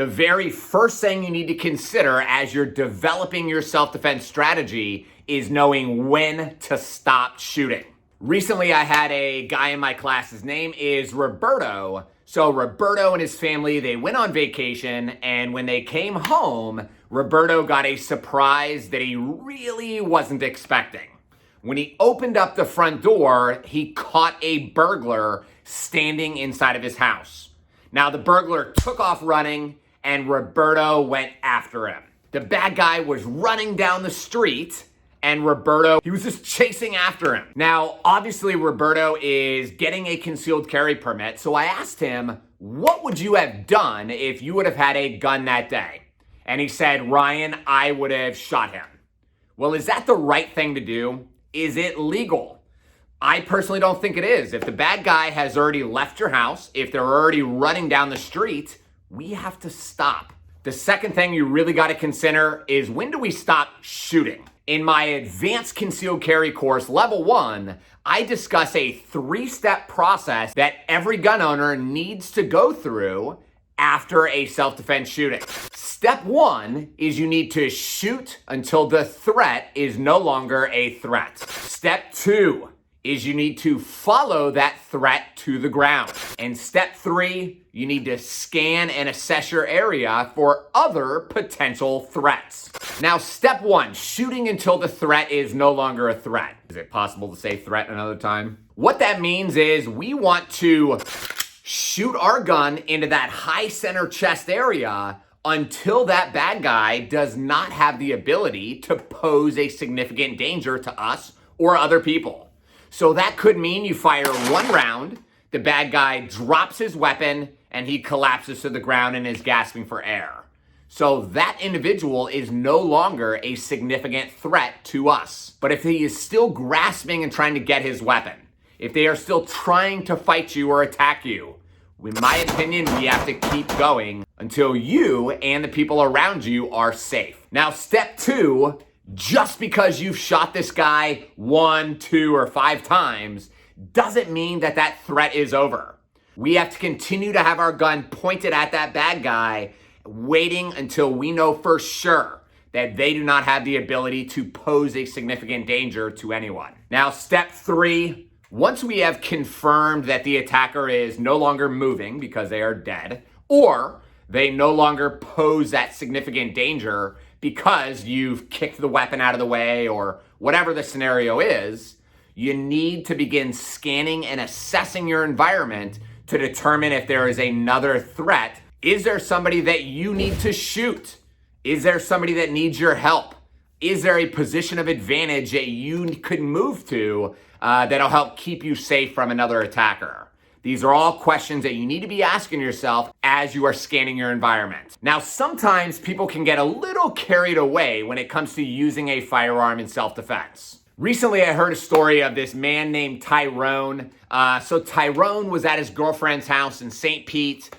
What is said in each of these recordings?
The very first thing you need to consider as you're developing your self-defense strategy is knowing when to stop shooting. Recently, I had a guy in my class, his name is Roberto. So Roberto and his family, they went on vacation, and when they came home, Roberto got a surprise that he really wasn't expecting. When he opened up the front door, he caught a burglar standing inside of his house. Now, the burglar took off running, and Roberto went after him. The bad guy was running down the street, and Roberto, he was just chasing after him. Now, obviously, Roberto is getting a concealed carry permit, so I asked him, what would you have done if you would have had a gun that day? And he said, Ryan, I would have shot him. Well, is that the right thing to do? Is it legal? I personally don't think it is. If the bad guy has already left your house, if they're already running down the street, we have to stop. The second thing you really got to consider is, when do we stop shooting? In my advanced concealed carry course, level 1, I discuss a 3-step process that every gun owner needs to go through after a self-defense shooting. Step 1 is you need to shoot until the threat is no longer a threat. Step 2 is you need to follow that threat to the ground. And step 3, you need to scan and assess your area for other potential threats. Now, step 1, shooting until the threat is no longer a threat. Is it possible to say threat another time? What that means is we want to shoot our gun into that high center chest area until that bad guy does not have the ability to pose a significant danger to us or other people. So that could mean you fire 1 round, the bad guy drops his weapon, and he collapses to the ground and is gasping for air. So that individual is no longer a significant threat to us. But if he is still grasping and trying to get his weapon, if they are still trying to fight you or attack you, in my opinion, we have to keep going until you and the people around you are safe. Now, step 2, just because you've shot this guy 1, 2, or 5 times doesn't mean that that threat is over. We have to continue to have our gun pointed at that bad guy, waiting until we know for sure that they do not have the ability to pose a significant danger to anyone. Now, step 3, once we have confirmed that the attacker is no longer moving because they are dead, or they no longer pose that significant danger because you've kicked the weapon out of the way or whatever the scenario is, you need to begin scanning and assessing your environment to determine if there is another threat. Is there somebody that you need to shoot? Is there somebody that needs your help? Is there a position of advantage that you could move to that'll help keep you safe from another attacker? These are all questions that you need to be asking yourself as you are scanning your environment. Now, sometimes people can get a little carried away when it comes to using a firearm in self-defense. Recently, I heard a story of this man named Tyrone. So Tyrone was at his girlfriend's house in St. Pete.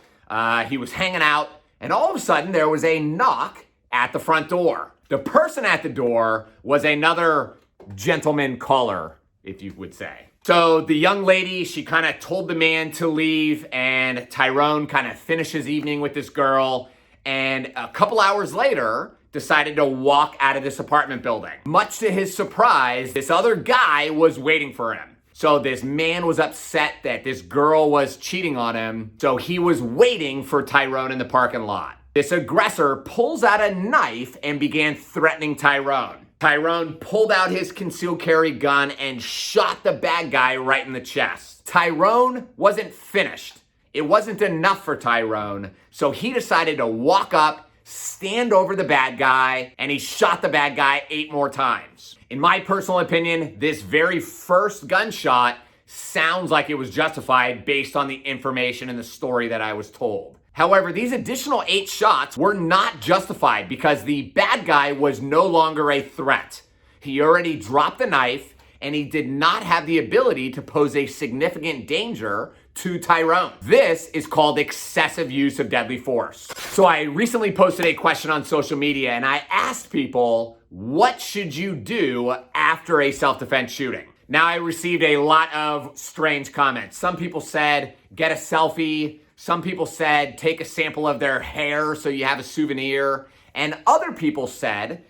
He was hanging out, and all of a sudden, there was a knock at the front door. The person at the door was another gentleman caller, if you would say. So the young lady, she kind of told the man to leave, and Tyrone kind of finished his evening with this girl, and a couple hours later, decided to walk out of this apartment building. Much to his surprise, this other guy was waiting for him. So this man was upset that this girl was cheating on him, so he was waiting for Tyrone in the parking lot. This aggressor pulls out a knife and began threatening Tyrone. Tyrone pulled out his concealed carry gun and shot the bad guy right in the chest. Tyrone wasn't finished. It wasn't enough for Tyrone, so he decided to walk up, stand over the bad guy, and he shot the bad guy 8 more times. In my personal opinion, this very first gunshot sounds like it was justified based on the information and the story that I was told. However, these additional 8 shots were not justified because the bad guy was no longer a threat. He already dropped the knife, and he did not have the ability to pose a significant danger to Tyrone. This is called excessive use of deadly force. So I recently posted a question on social media, and I asked people, what should you do after a self-defense shooting? Now, I received a lot of strange comments. Some people said, get a selfie. Some people said take a sample of their hair so you have a souvenir. And other people said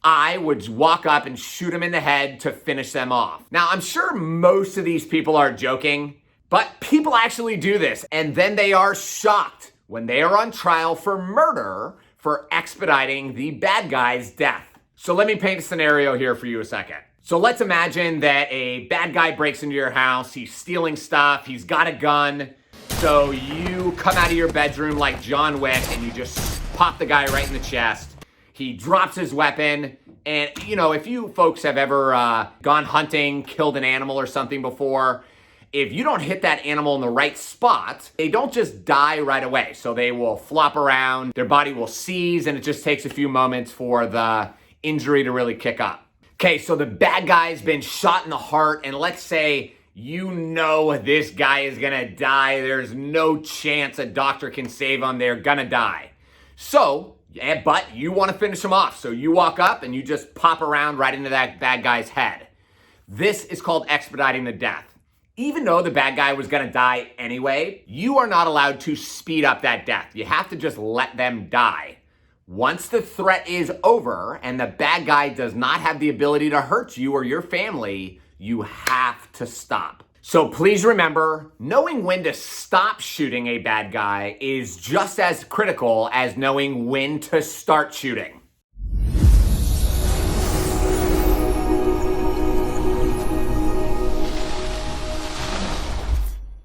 I would walk up and shoot them in the head to finish them off. Now, I'm sure most of these people are joking, but people actually do this. And then they are shocked when they are on trial for murder for expediting the bad guy's death. So let me paint a scenario here for you a second. So let's imagine that a bad guy breaks into your house. He's stealing stuff. He's got a gun. So you come out of your bedroom like John Wick and you just pop the guy right in the chest. He drops his weapon. And, you know, if you folks have ever gone hunting, killed an animal or something before, if you don't hit that animal in the right spot, they don't just die right away. So they will flop around, their body will seize, and it just takes a few moments for the injury to really kick up. Okay, so the bad guy's been shot in the heart, and let's say you know this guy is gonna die. There's no chance a doctor can save him. They're gonna die. So, but you wanna finish him off. So you walk up and you just pop around right into that bad guy's head. This is called expediting the death. Even though the bad guy was gonna die anyway, you are not allowed to speed up that death. You have to just let them die. Once the threat is over and the bad guy does not have the ability to hurt you or your family, you have to stop. So please remember, knowing when to stop shooting a bad guy is just as critical as knowing when to start shooting.